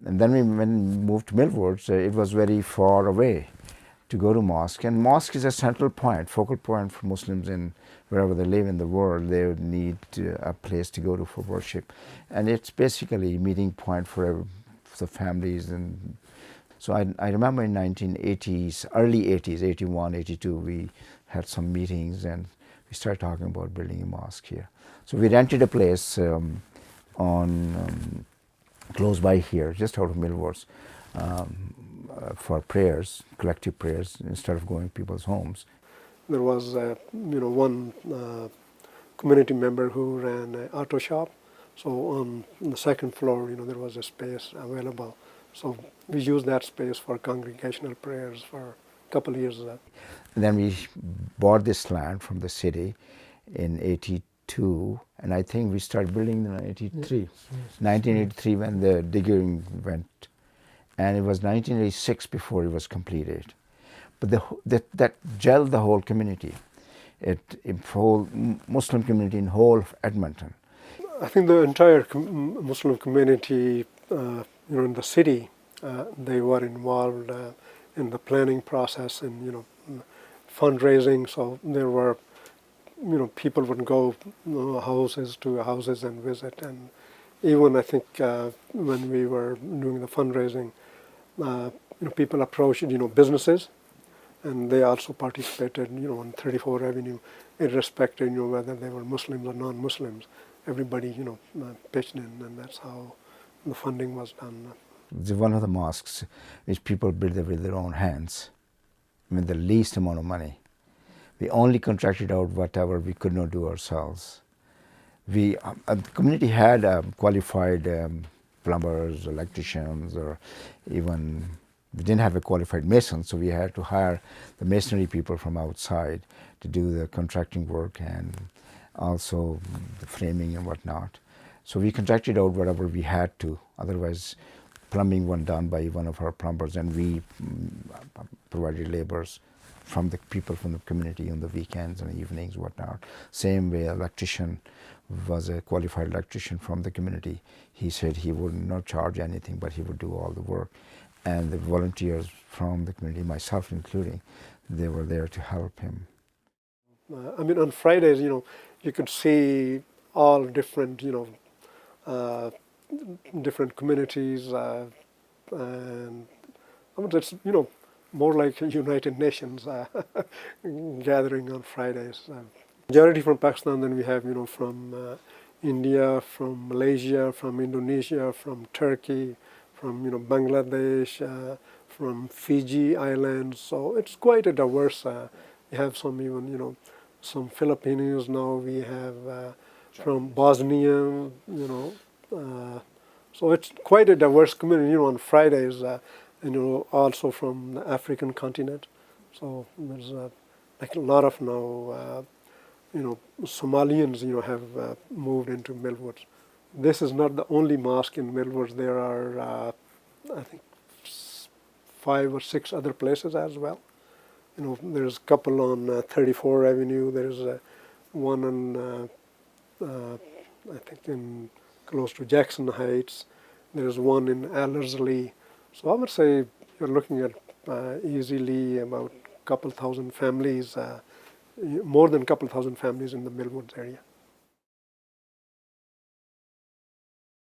And then when we moved to Millwoods, it was very far away to go to mosque. And mosque is a central point, focal point for Muslims in wherever they live in the world. They would need a place to go to for worship. And it's basically a meeting point for the families. And so I remember in 1980s, early 80s, 81, 82, we had some meetings and we started talking about building a mosque here. So we rented a place close by here, just out of Millwoods, for prayers, collective prayers, instead of going to people's homes. There was one community member who ran an auto shop. So on the second floor, there was a space available. So we used that space for congregational prayers for a couple of years. And then we bought this land from the city in 82, and I think we started building in 83. Yes. 1983 when the digging went, and it was 1986 before it was completed. But that gelled the whole community, whole Muslim community in whole of Edmonton. I think the entire Muslim community, in the city, they were involved in the planning process and fundraising. So there were, people would go houses to houses and visit. And even I think when we were doing the fundraising, people approached businesses, and they also participated on 34 Avenue, irrespective whether they were Muslims or non-Muslims. Everybody pitched in, and that's how the funding was done. It's one of the mosques which people build with their own hands, with the least amount of money. We only contracted out whatever we could not do ourselves. The community had qualified plumbers, electricians, or even we didn't have a qualified mason, so we had to hire the masonry people from outside to do the contracting work and also the framing and whatnot. So we contracted out whatever we had to. Otherwise, plumbing was done by one of our plumbers, and we provided laborers from the people from the community on the weekends and evenings, whatnot. Same way, electrician was a qualified electrician from the community. He said he would not charge anything, but he would do all the work. And the volunteers from the community, myself including, they were there to help him. On Fridays, you could see all different, different communities, and it's, more like United Nations gathering on Fridays. Majority from Pakistan, then we have, from India, from Malaysia, from Indonesia, from Turkey, from Bangladesh, from Fiji Islands. So it's quite a diverse. We have some even some Filipinos now. We have from Bosnia. So it's quite a diverse community. On Fridays, also from the African continent. So there's like a lot of now. Somalians have moved into Millwoods. This is not the only mosque in Millwoods. There are, I think, 5 or 6 other places as well. There's a couple on 34 Avenue. There's one on, I think, in close to Jackson Heights. There's one in Ellerslie. So I would say you're looking at easily about a couple thousand families, more than a couple thousand families in the Millwoods area.